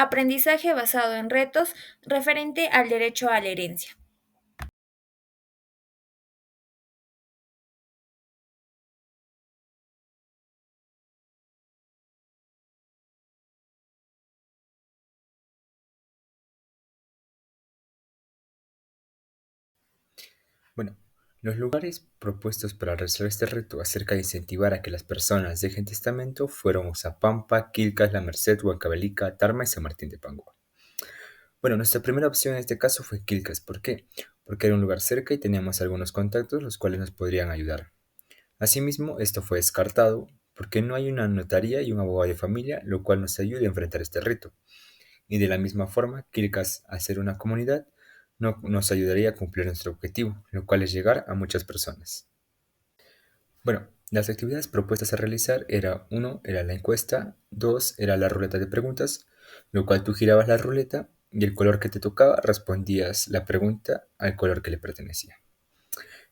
Aprendizaje basado en retos referente al derecho a la herencia. Bueno, los lugares propuestos para resolver este reto acerca de incentivar a que las personas dejen testamento fueron Oxapampa, Quilcas, La Merced, Huancavelica, Tarma y San Martín de Pango. Bueno, nuestra primera opción en este caso fue Quilcas. ¿Por qué? Porque era un lugar cerca y teníamos algunos contactos los cuales nos podrían ayudar. Asimismo, esto fue descartado porque no hay una notaría y un abogado de familia, lo cual nos ayude a enfrentar este reto. Y de la misma forma, Quilcas, al ser una comunidad, no nos ayudaría a cumplir nuestro objetivo, lo cual es llegar a muchas personas. Bueno, las actividades propuestas a realizar era uno, era la encuesta, 2, era la ruleta de preguntas, lo cual tú girabas la ruleta y el color que te tocaba respondías la pregunta al color que le pertenecía.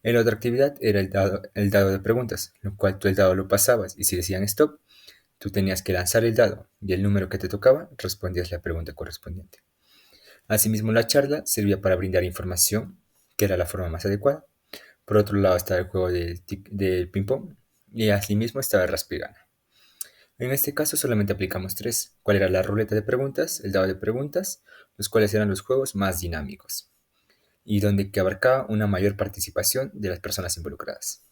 En la otra actividad era el dado de preguntas, lo cual tú el dado lo pasabas y si decían stop, tú tenías que lanzar el dado y el número que te tocaba respondías la pregunta correspondiente. Asimismo, la charla servía para brindar información, que era la forma más adecuada. Por otro lado estaba el juego del ping-pong y asimismo estaba el raspigana. En este caso solamente aplicamos tres, cuál era la ruleta de preguntas, el dado de preguntas, los cuales eran los juegos más dinámicos y donde que abarcaba una mayor participación de las personas involucradas.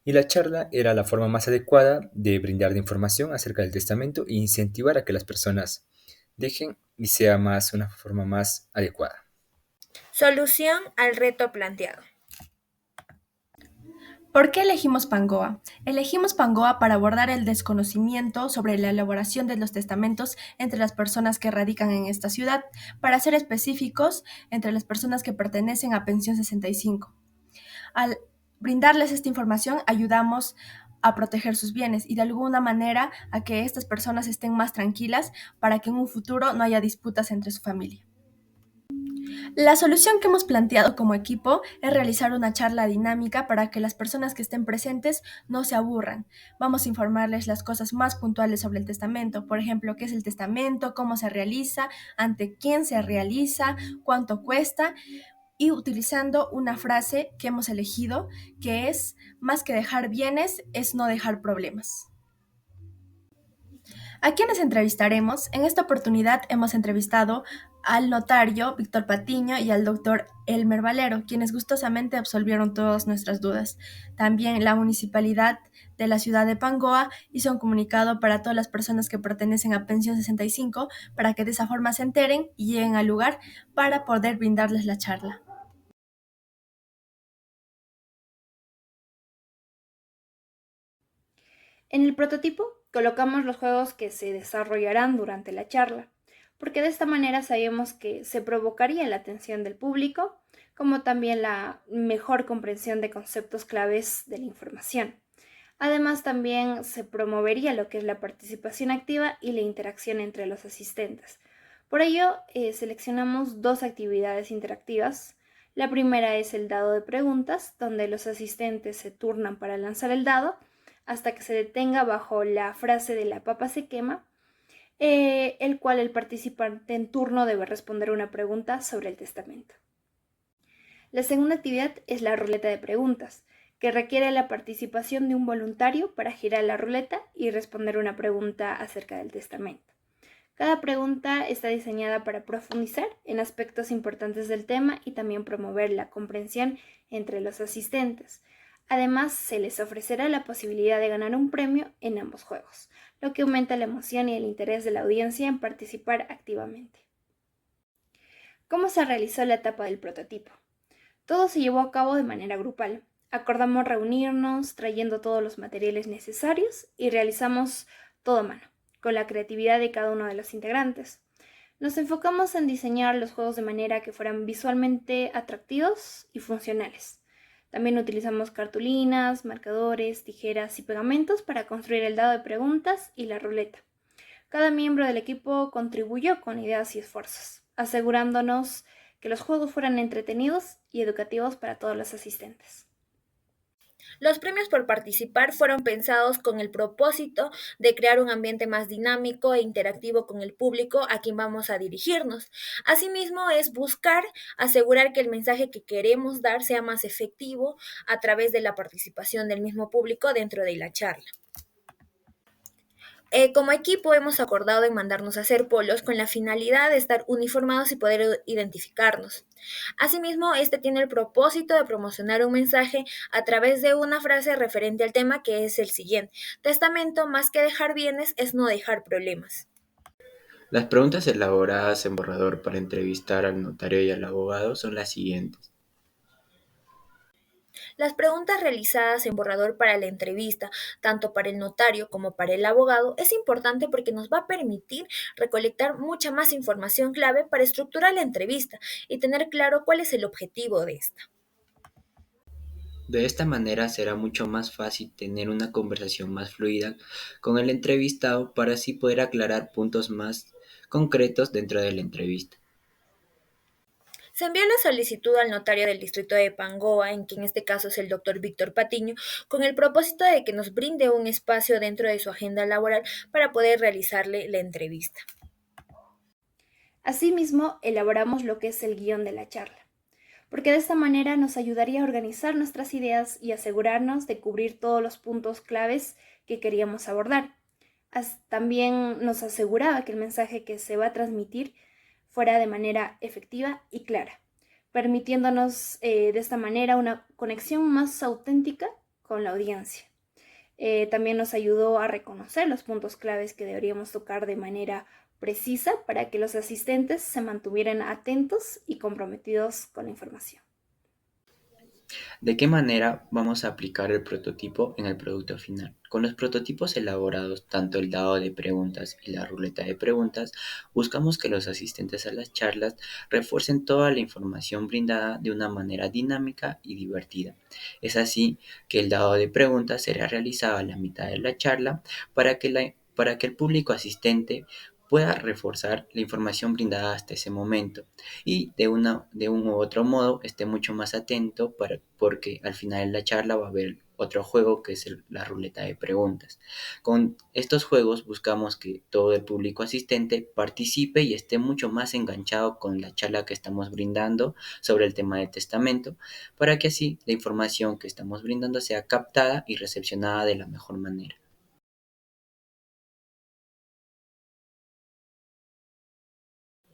Y la charla era la forma más adecuada de brindar de información acerca del testamento e incentivar a que las personas dejen y sea más una forma más adecuada. Solución al reto planteado. ¿Por qué elegimos Pangoa? Elegimos Pangoa para abordar el desconocimiento sobre la elaboración de los testamentos entre las personas que radican en esta ciudad, para ser específicos, entre las personas que pertenecen a Pensión 65. Al brindarles esta información, ayudamos a proteger sus bienes y de alguna manera a que estas personas estén más tranquilas para que en un futuro no haya disputas entre su familia. La solución que hemos planteado como equipo es realizar una charla dinámica para que las personas que estén presentes no se aburran. Vamos a informarles las cosas más puntuales sobre el testamento, por ejemplo, qué es el testamento, cómo se realiza, ante quién se realiza, cuánto cuesta, y utilizando una frase que hemos elegido, que es: más que dejar bienes, es no dejar problemas. ¿A quiénes entrevistaremos? En esta oportunidad hemos entrevistado al notario Víctor Patiño y al doctor Elmer Valero, quienes gustosamente absolvieron todas nuestras dudas. También la municipalidad de la ciudad de Pangoa hizo un comunicado para todas las personas que pertenecen a Pensión 65 para que de esa forma se enteren y lleguen al lugar para poder brindarles la charla. En el prototipo colocamos los juegos que se desarrollarán durante la charla, porque de esta manera sabemos que se provocaría la atención del público, como también la mejor comprensión de conceptos claves de la información. Además, también se promovería lo que es la participación activa y la interacción entre los asistentes. Por ello, seleccionamos dos actividades interactivas. La primera es el dado de preguntas, donde los asistentes se turnan para lanzar el dado hasta que se detenga bajo la frase de la papa se quema, el cual el participante en turno debe responder una pregunta sobre el testamento. La segunda actividad es la ruleta de preguntas, que requiere la participación de un voluntario para girar la ruleta y responder una pregunta acerca del testamento. Cada pregunta está diseñada para profundizar en aspectos importantes del tema y también promover la comprensión entre los asistentes. Además, se les ofrecerá la posibilidad de ganar un premio en ambos juegos, lo que aumenta la emoción y el interés de la audiencia en participar activamente. ¿Cómo se realizó la etapa del prototipo? Todo se llevó a cabo de manera grupal. Acordamos reunirnos trayendo todos los materiales necesarios y realizamos todo a mano, con la creatividad de cada uno de los integrantes. Nos enfocamos en diseñar los juegos de manera que fueran visualmente atractivos y funcionales. También utilizamos cartulinas, marcadores, tijeras y pegamentos para construir el dado de preguntas y la ruleta. Cada miembro del equipo contribuyó con ideas y esfuerzos, asegurándonos que los juegos fueran entretenidos y educativos para todos los asistentes. Los premios por participar fueron pensados con el propósito de crear un ambiente más dinámico e interactivo con el público a quien vamos a dirigirnos. Asimismo, es buscar asegurar que el mensaje que queremos dar sea más efectivo a través de la participación del mismo público dentro de la charla. Como equipo hemos acordado en mandarnos a hacer polos con la finalidad de estar uniformados y poder identificarnos. Asimismo, este tiene el propósito de promocionar un mensaje a través de una frase referente al tema que es el siguiente. Testamento, más que dejar bienes, es no dejar problemas. Las preguntas elaboradas en borrador para entrevistar al notario y al abogado son las siguientes. Las preguntas realizadas en borrador para la entrevista, tanto para el notario como para el abogado, es importante porque nos va a permitir recolectar mucha más información clave para estructurar la entrevista y tener claro cuál es el objetivo de esta. De esta manera será mucho más fácil tener una conversación más fluida con el entrevistado para así poder aclarar puntos más concretos dentro de la entrevista. Se envió la solicitud al notario del distrito de Pangoa, en que en este caso es el doctor Víctor Patiño, con el propósito de que nos brinde un espacio dentro de su agenda laboral para poder realizarle la entrevista. Asimismo, elaboramos lo que es el guión de la charla, porque de esta manera nos ayudaría a organizar nuestras ideas y asegurarnos de cubrir todos los puntos claves que queríamos abordar. También nos aseguraba que el mensaje que se va a transmitir fuera de manera efectiva y clara, permitiéndonos de esta manera una conexión más auténtica con la audiencia. También nos ayudó a reconocer los puntos claves que deberíamos tocar de manera precisa para que los asistentes se mantuvieran atentos y comprometidos con la información. ¿De qué manera vamos a aplicar el prototipo en el producto final? Con los prototipos elaborados, tanto el dado de preguntas y la ruleta de preguntas, buscamos que los asistentes a las charlas refuercen toda la información brindada de una manera dinámica y divertida. Es así que el dado de preguntas será realizado a la mitad de la charla para que el público asistente pueda reforzar la información brindada hasta ese momento y de un u otro modo esté mucho más atento porque al final de la charla va a haber otro juego que es la ruleta de preguntas. Con estos juegos buscamos que todo el público asistente participe y esté mucho más enganchado con la charla que estamos brindando sobre el tema del testamento, para que así la información que estamos brindando sea captada y recepcionada de la mejor manera.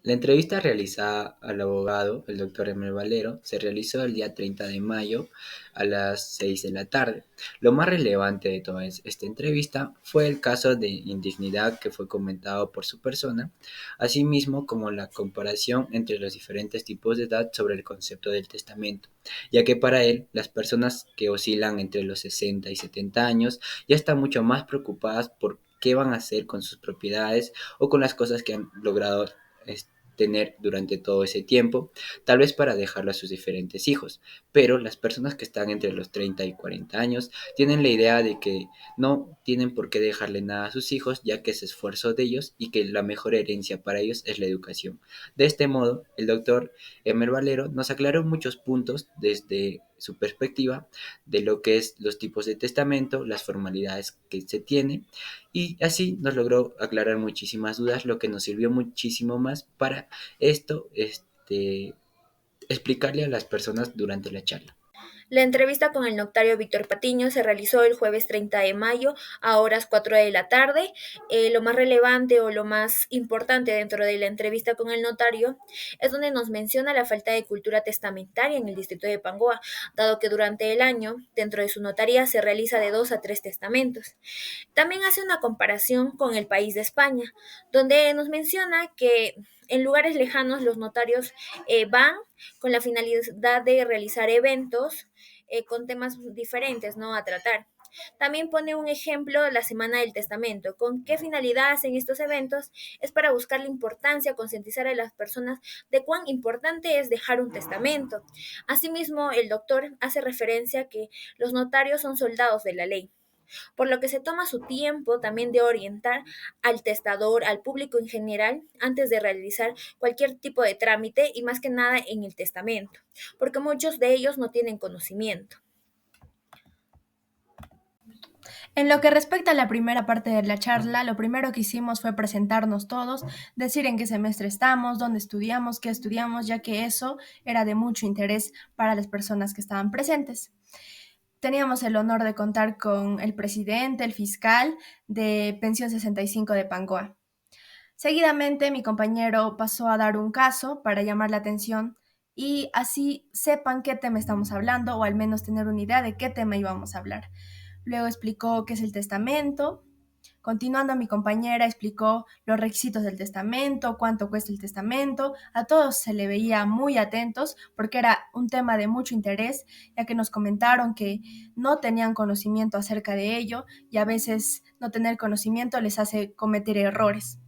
La entrevista realizada al abogado, el doctor Emer Valero, se realizó el día 30 de mayo a las 6 de la tarde. Lo más relevante de toda esta entrevista fue el caso de indignidad que fue comentado por su persona, asimismo como la comparación entre los diferentes tipos de edad sobre el concepto del testamento, ya que para él las personas que oscilan entre los 60 y 70 años ya están mucho más preocupadas por qué van a hacer con sus propiedades o con las cosas que han logrado tener durante todo ese tiempo, tal vez para dejarlo a sus diferentes hijos, pero las personas que están entre los 30 y 40 años tienen la idea de que no tienen por qué dejarle nada a sus hijos, ya que es esfuerzo de ellos y que la mejor herencia para ellos es la educación. De este modo, el doctor Emer Valero nos aclaró muchos puntos desde su perspectiva de lo que es los tipos de testamento, las formalidades que se tiene, y así nos logró aclarar muchísimas dudas, lo que nos sirvió muchísimo más para esto, explicarle a las personas durante la charla. La entrevista con el notario Víctor Patiño se realizó el jueves 30 de mayo a horas 4 de la tarde. Lo más relevante o lo más importante dentro de la entrevista con el notario es donde nos menciona la falta de cultura testamentaria en el distrito de Pangoa, dado que durante el año, dentro de su notaría, se realiza de 2 a 3 testamentos. También hace una comparación con el país de España, donde nos menciona que en lugares lejanos los notarios van con la finalidad de realizar eventos con temas diferentes, ¿no? A tratar. También pone un ejemplo la Semana del Testamento. ¿Con qué finalidad hacen estos eventos? Es para buscar la importancia, concientizar a las personas de cuán importante es dejar un testamento. Asimismo, el doctor hace referencia a que los notarios son soldados de la ley, por lo que se toma su tiempo también de orientar al testador, al público en general, antes de realizar cualquier tipo de trámite y más que nada en el testamento, porque muchos de ellos no tienen conocimiento. En lo que respecta a la primera parte de la charla, lo primero que hicimos fue presentarnos todos, decir en qué semestre estamos, dónde estudiamos, qué estudiamos, ya que eso era de mucho interés para las personas que estaban presentes. Teníamos el honor de contar con el presidente, el fiscal de Pensión 65 de Pangoa. Seguidamente, mi compañero pasó a dar un caso para llamar la atención y así sepan qué tema estamos hablando o al menos tener una idea de qué tema íbamos a hablar. Luego explicó qué es el testamento. Continuando, mi compañera explicó los requisitos del testamento, cuánto cuesta el testamento. A todos se le veía muy atentos porque era un tema de mucho interés, ya que nos comentaron que no tenían conocimiento acerca de ello y a veces no tener conocimiento les hace cometer errores.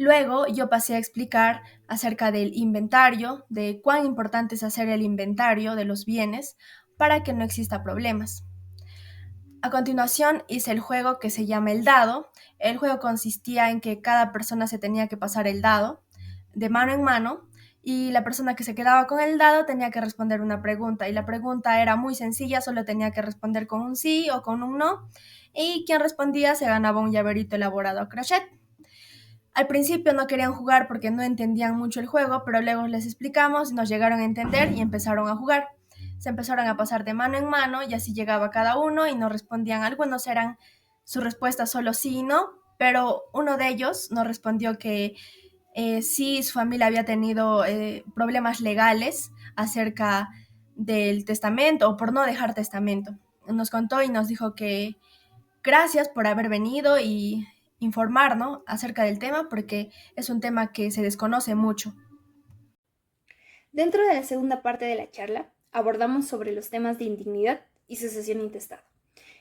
Luego yo pasé a explicar acerca del inventario, de cuán importante es hacer el inventario de los bienes para que no exista problemas. A continuación hice el juego que se llama el dado. El juego consistía en que cada persona se tenía que pasar el dado de mano en mano y la persona que se quedaba con el dado tenía que responder una pregunta y la pregunta era muy sencilla, solo tenía que responder con un sí o con un no y quien respondía se ganaba un llaverito elaborado a crochet. Al principio no querían jugar porque no entendían mucho el juego, pero luego les explicamos, nos llegaron a entender y empezaron a jugar. Se empezaron a pasar de mano en mano y así llegaba cada uno y nos respondían. Algunos eran su respuesta solo sí y no, pero uno de ellos nos respondió que sí, su familia había tenido problemas legales acerca del testamento o por no dejar testamento. Nos contó y nos dijo que gracias por haber venido y informarnos acerca del tema porque es un tema que se desconoce mucho. Dentro de la segunda parte de la charla, abordamos sobre los temas de indignidad y sucesión intestada.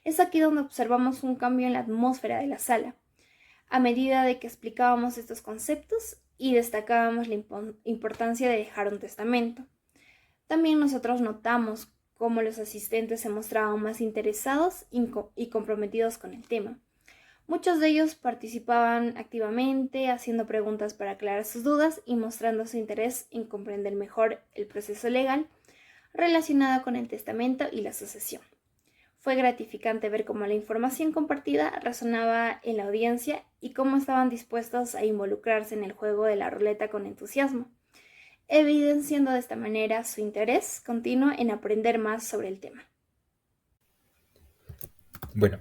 Es aquí donde observamos un cambio en la atmósfera de la sala, a medida de que explicábamos estos conceptos y destacábamos la importancia de dejar un testamento. También nosotros notamos cómo los asistentes se mostraban más interesados y comprometidos con el tema. Muchos de ellos participaban activamente, haciendo preguntas para aclarar sus dudas y mostrando su interés en comprender mejor el proceso legal relacionado con el testamento y la sucesión. Fue gratificante ver cómo la información compartida resonaba en la audiencia y cómo estaban dispuestos a involucrarse en el juego de la ruleta con entusiasmo, evidenciando de esta manera su interés continuo en aprender más sobre el tema. Bueno,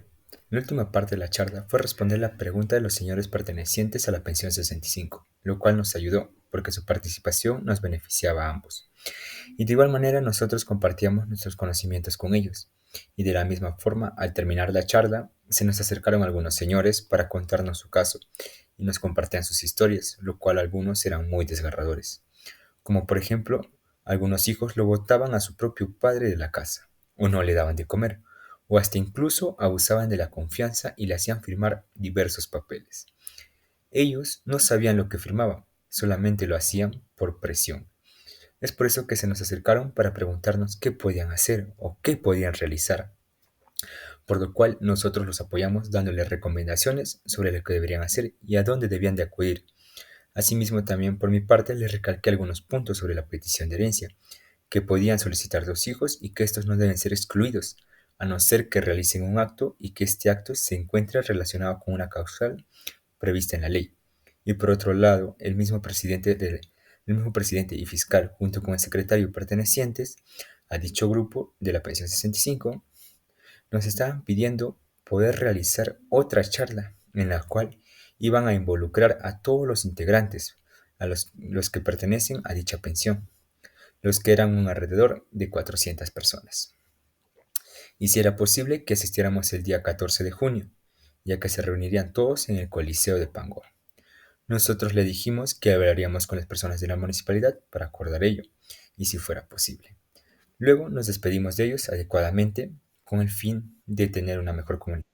la última parte de la charla fue responder la pregunta de los señores pertenecientes a la pensión 65, lo cual nos ayudó porque su participación nos beneficiaba a ambos. Y de igual manera nosotros compartíamos nuestros conocimientos con ellos. Y de la misma forma, al terminar la charla, se nos acercaron algunos señores para contarnos su caso y nos compartían sus historias, lo cual algunos eran muy desgarradores. Como por ejemplo, algunos hijos lo botaban a su propio padre de la casa, o no le daban de comer, o hasta incluso abusaban de la confianza y le hacían firmar diversos papeles. Ellos no sabían lo que firmaban, solamente lo hacían por presión. Es por eso que se nos acercaron para preguntarnos qué podían hacer o qué podían realizar, por lo cual nosotros los apoyamos dándoles recomendaciones sobre lo que deberían hacer y a dónde debían de acudir. Asimismo, también por mi parte les recalqué algunos puntos sobre la petición de herencia, que podían solicitar los hijos y que estos no deben ser excluidos, a no ser que realicen un acto y que este acto se encuentre relacionado con una causal prevista en la ley. Y por otro lado, el mismo presidente y fiscal, junto con el secretario pertenecientes a dicho grupo de la pensión 65, nos estaban pidiendo poder realizar otra charla en la cual iban a involucrar a todos los integrantes, a los que pertenecen a dicha pensión, los que eran un alrededor de 400 personas. Y si era posible que asistiéramos el día 14 de junio, ya que se reunirían todos en el Coliseo de Pangoa. Nosotros le dijimos que hablaríamos con las personas de la municipalidad para acordar ello, y si fuera posible. Luego nos despedimos de ellos adecuadamente con el fin de tener una mejor comunicación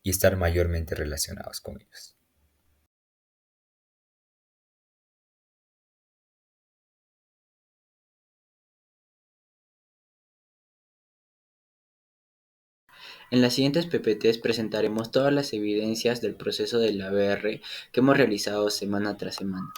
y estar mayormente relacionados con ellos. En las siguientes PPTs presentaremos todas las evidencias del proceso del ABR que hemos realizado semana tras semana.